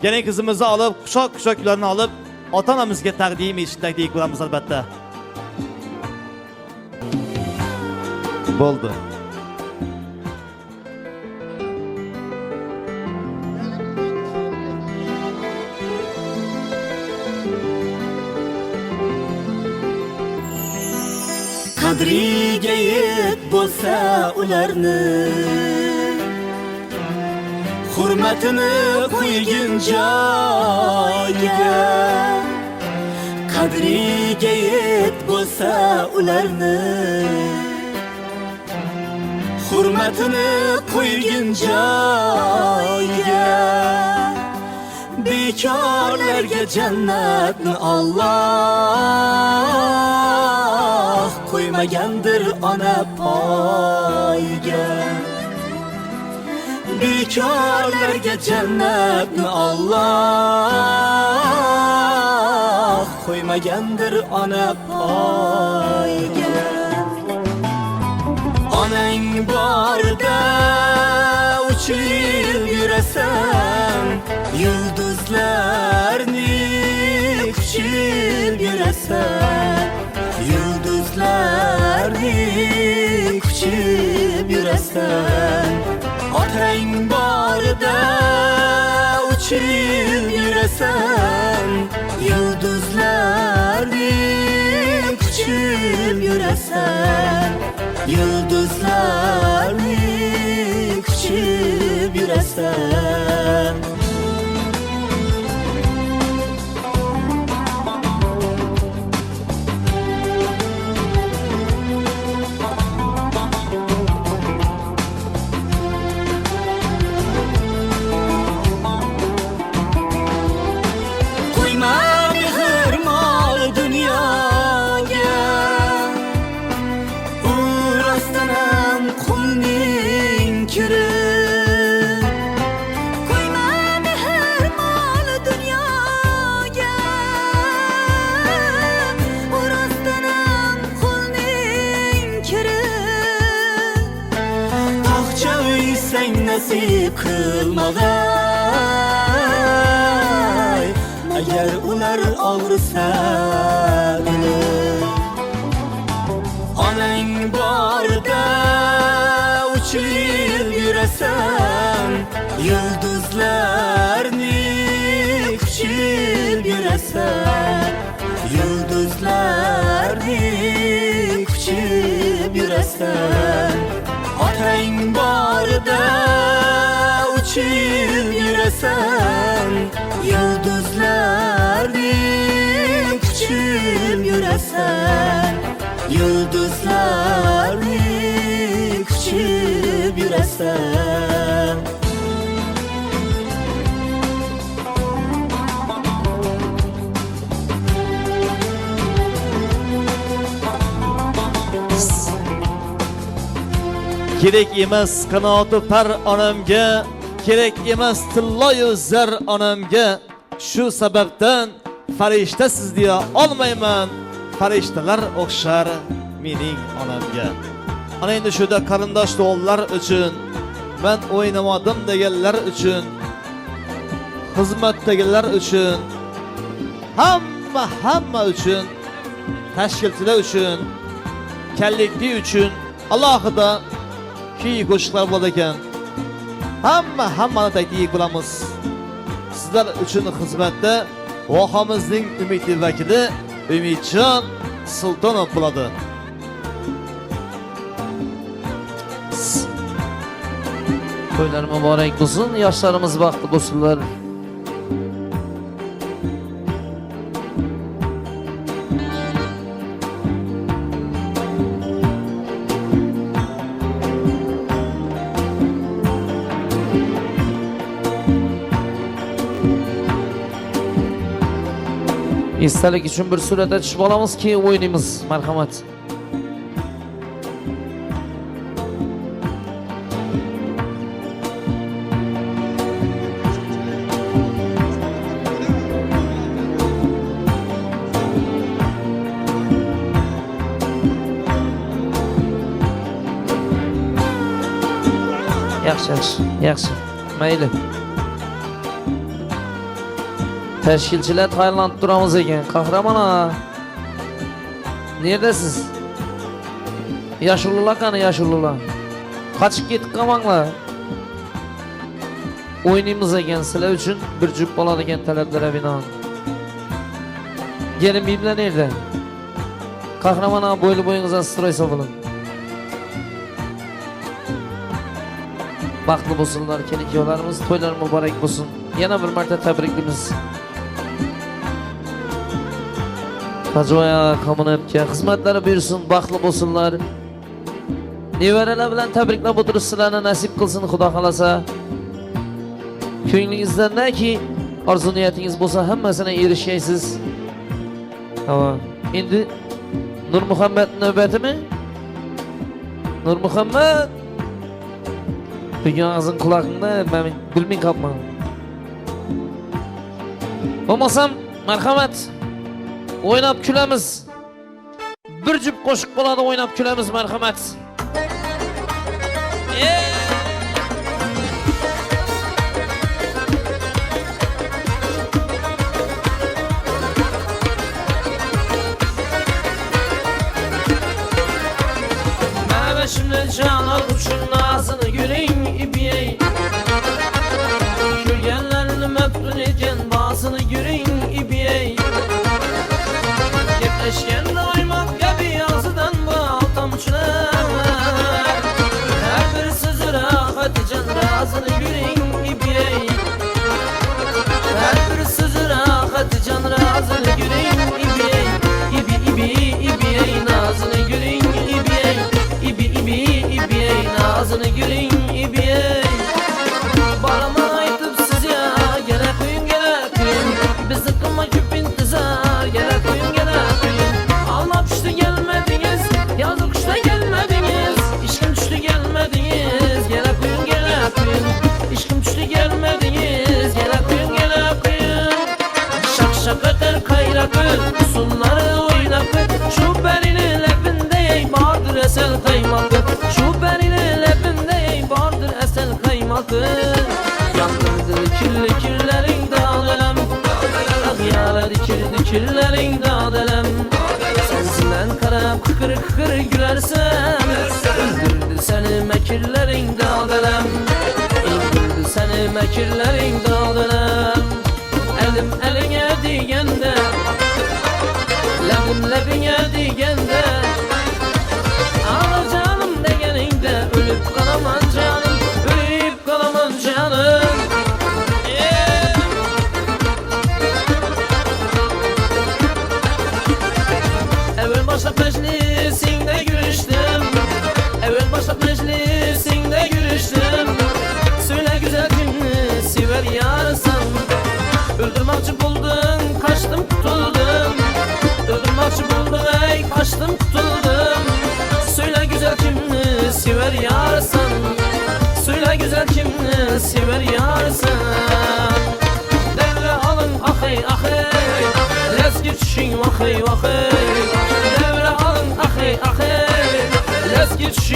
gelin qizimizni olib, qushok kunlarini olib, ota-onamizga taqdim etishni deyik bo'lamiz albatta. Bo'ldi. Qadriga yet bo'lsa ularni, hurmatini qo'ygin joyiga. Qadriga yet bo'lsa ularni, hurmatini qo'ygin joyiga. Bekorlarga jannatni Alloh qo'ymagandir ona poyiga. Bekorlarga jannatni Alloh qo'ymagandir ona poyiga. Onang borda uchib yurasan, yulduzlarni quchib yurasan. Yulduzlarni quchib yurasan. Otang borda uchib yurasan, yulduzlarni quchib yurasan. Yulduzlarni quchib yurasan. Nasip kılmagay, agar ular og'risa onang borda uchib yurasan, yulduzlarni quchib yurasan. Yulduzlarni quchib yurasan. Otang borda uchib yurasan, yulduzlarni quchib yurasan. Yulduzlarni quchib yurasan. Kerak emas qanoti par onamga, kerak emas tilloyu zar onamga. Shu sababdan farishtasiz deya olmayman. Farishtalar o'xshar mening onamga. Ana endi shuda qarindosh o'g'illar uchun, men o'ynamadim deganlar uchun, xizmatdagilar uchun, hamma uchun, tashkilotchilar uchun, kallikli uchun alohida kuy qo'shiqlar bo'lar ekan. Hammani taytiyik bilamiz. Sizlar uchun xizmatda vohamizning umidli vakili Umidjon Sultonov bo'ladi. To'ylar muborak bo'lsin, yoshlarimiz baxtli bo'lsinlar. Esdalik uchun bir suratga tushib olamiz, keyin o'ynaymiz. Marhamat. Yaxshi. Mayli. Tashkilchilar tayyorlanib turamiz ekan. Qahramon aka. Neredasiz? Yashullar qani yashullar? Qochib ketib qolmanglar. O'ynaymiz ekan sizlar uchun bir jup bo'ladigan talablarga binoan. Gelin biblar nerede? Qahramon aka bo'yingizdan stroy so'viling. Baxtli bo'lsinlar kelin-kuyovlarimiz, to'ylar muborak bo'lsin. Yana bir marta tabriklaymiz. Tajoya kommunatga xizmatlari buyursin, baxtli bo'lsinlar. Nevaralar bilan tabriklab o'tirish sizlarni nasib qilsin Xudo xolasa. Ko'nglingizdan-ki orzu niyatingiz bo'lsa hammasini erishaysiz. Tamam. Endi Nur Muhammad navbatimi? Nur Muhammad Bugün ağzın kulağında ben bilmeyin kapma. Olmasam merhamet. Oynap külemiz. Bir cüp koşuk boladı oynap külemiz merhamet. Ben şimdi canal uçun ağzını göreyim. Gülgenlerini mefrun eden bazını görün ibiyey. Yetleşken daymak gibi yazıdan bu altamçılar. Her bir sözü rahat can razını görün ibiyey. Her bir sözü rahat can razını görün ibiyey. İbiyey nazını görün ibiyey. İbiyey nazını görün ibiyey. Bağlama aytıp siz ya gele koyun bizi kılma küp intizar gele koyun alma pişti gelmediniz yazık işte gelmediniz işkim düştü gelmediniz gele koyun işkim düştü gelmediniz gele koyun şak şak öter kayrakı sunları oynakı şu berinin lepinde vardır esel kaymakı şu berinin lepinde vardır esel kaymakı yandırdı kirlerin dağdelem Agyara dikirdi kirlerin dağdelem Sensinden karab kıkır gülersem Öldürdü seni mekirlerin dağdelem Öldürdü seni mekirlerin dağdelem Elim eline digende Lebim lebine digende Ağla canım degeninde Ölüp kalaman canım Ölüp kalaman canım Başlap meclisinde görüştüm Evvel başlap meclisinde görüştüm Söyle güzel günü siver yarısan Öldürmakçı buldun kaçtım tutuldum Öldürmakçı buldun ey kaçtım tutuldum Söyle güzel kimni siver yarısan Söyle güzel kimni siver yarısan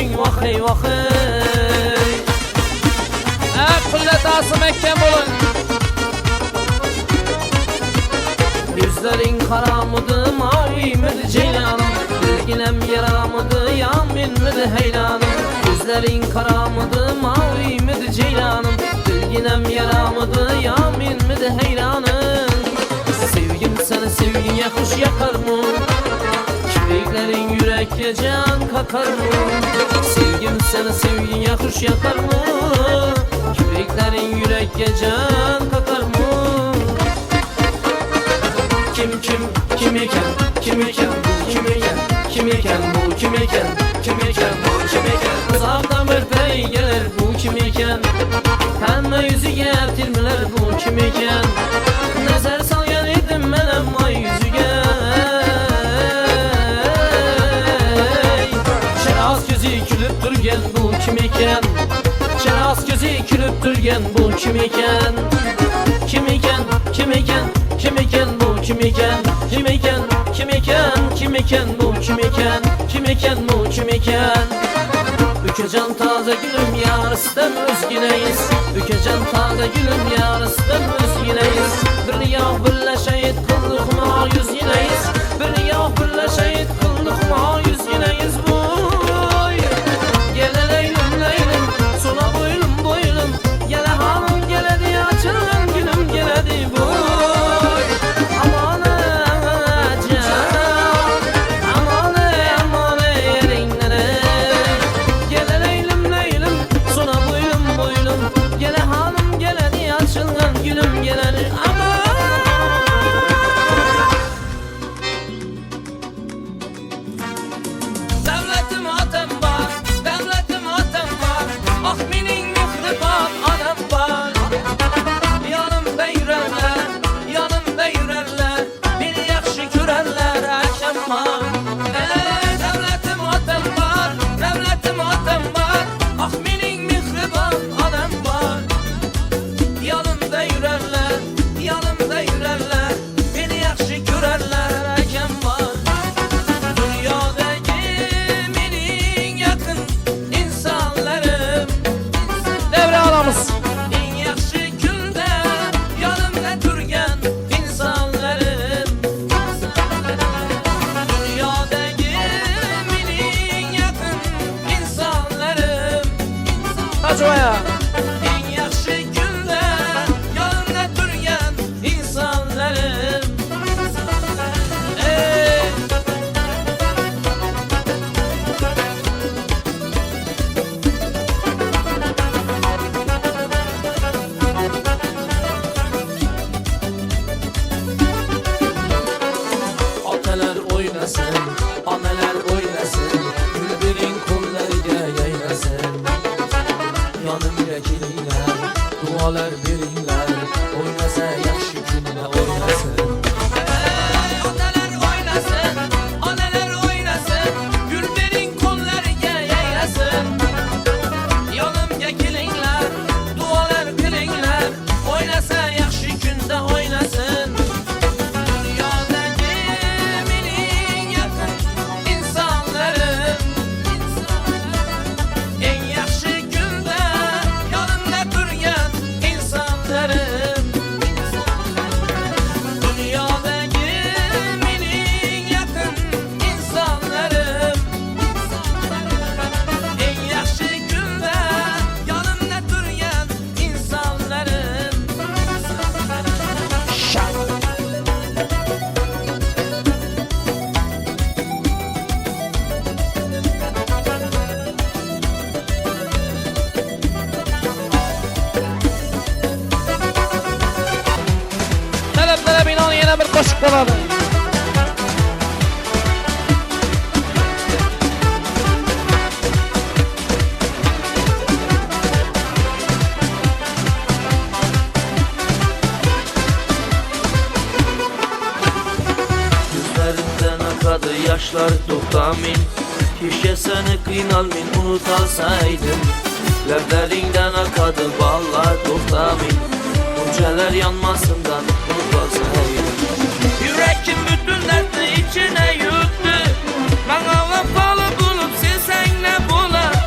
eyvah eyvah ey. Evet, kullet asım ekken olun. Yüzlerin kara mıdı, mavi midir ceylanım? Bilginem yara mıdı, yamin midir heylanım? Yüzlerin kara mıdı, mavi midir ceylanım? Bilginem yara mıdı, yamin midir heylanım? Sevgim sana sevgin yakış yakar mı? Kirpiklerin yürekle can kakar mı? Sevgim sana sevgin yakış yakar mı? Kirpiklerin yürekle can kakar mı? Kim iken, kim iken, bu kim iken, kim iken, bu kim iken, kim iken, bu kim iken? Uzaktan bir pey gelir, bu kim iken? Pembe yüzü getirmeler, bu kim iken? Nazar salgan idim menem ay yüzüge. Şeraz gözü külüp durgen, bu kim iken? Şeraz gözü külüp durgen, bu kim iken? Kim iken, kim iken, kim iken, bu kim iken? Kim iken, kim iken, kim iken, bu kim iken? Kim iken, bu kim iken? Bükecan taze gülüm yarısından özgüneyiz. Bükecan taze gülüm yarısından özgüneyiz. Bir yağ birle şehit kıldık ma yüz yineyiz. Bir yağ birle şehit kıldık ma yüz yineyiz. Boy gele leylim leylim, sola boylum boylum. Gele hanım gele diye açılan gülüm gele di boy. En yaxşı günde yanımda durgan insanlarım. Atalar oynasın, analar oynasın, gülberin kollarıyla yaynasın. Yanımda gelirler, dualar verirler, oynasa yaxşı günde oynasın. Atalar oynasın, analar oynasın, güllerin kollarıga yayrasın. Yanımga kelinglar, dualar qilinglar, oynasa yaxshi kunda oynasın. Dünyadagi mening yaqin insonlarim, en yaxshi kunda yanımda turgan insonlarim. Dünyadagi mening yaqin insonlarim, en yaxshi kunda yanımda turgan insonlarim. Taleplere binaen yine bir koşuk болады. Gözlerinden akadı yaşlar toxtamin. Keşke seni kıynalmin unutalsaydım. Ləblerinden akadı ballar toxtamin. Ucalar yanmasından unutalsaydım. Yürekim bütün dertini içine yuttu. Bana vefalı bulup sen ne bula.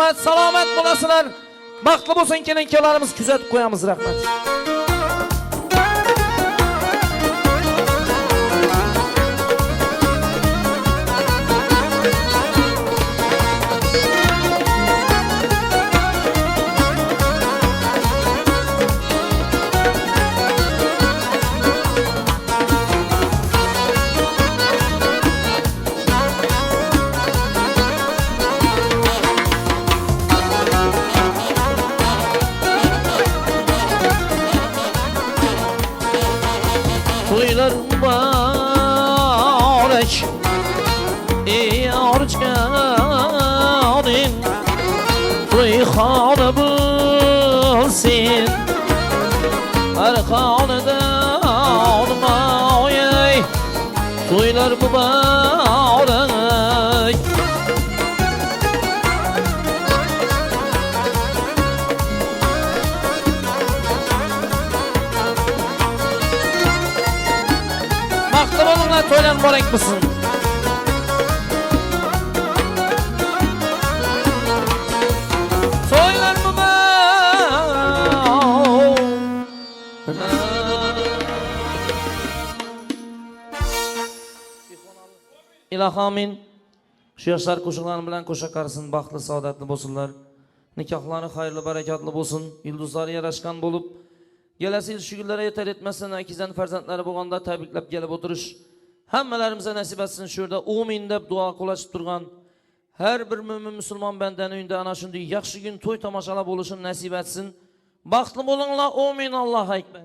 Rahmat, salomat bo'lasizlar. Baxtli bo'lsin kelin-kuyovlarimiz kuzatib qo'yamiz, rahmat. To'ylar muborak, ey orjadin, to'yxona bo'lsin, har xonada olmoy, to'ylar muborak. Baxtli bo'linglar, to'ylar muborak bo'lsin. To'ylar muborak. Ilohamin shu yoshlar qo'shiqlari bilan qo'sha qarsin, baxtli saodatli bo'lsinlar. Nikohlari xayrli barakatli bo'lsin, yulduzlari yarashgan bo'lib, kelasi yil shu kunlarga yetar etmasin, akizan farzandlari bo'lganda tabriklab kelib o'tirish hammalarimizga nasib etsin. Shu yerda amin deb duo qilishib turgan har bir mo'min musulmon bandaning uyida ana shunday yaxshi kun to'y tomoshalar bo'lishini nasib etsin. Baxtli bo'linglar, amin. Allohu akbar.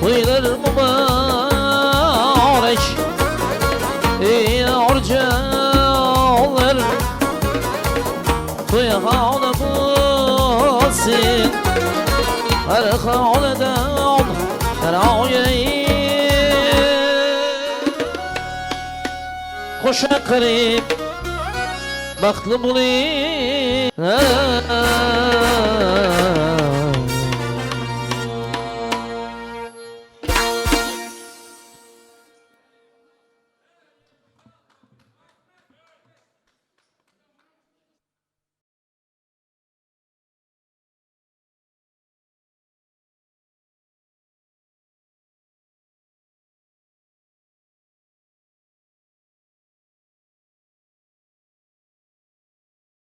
To'ylar muborak, ey orjalar, to'yxona bo'lsin, har xonada taroyay. Qo'sha qilib baxtli bo'ling.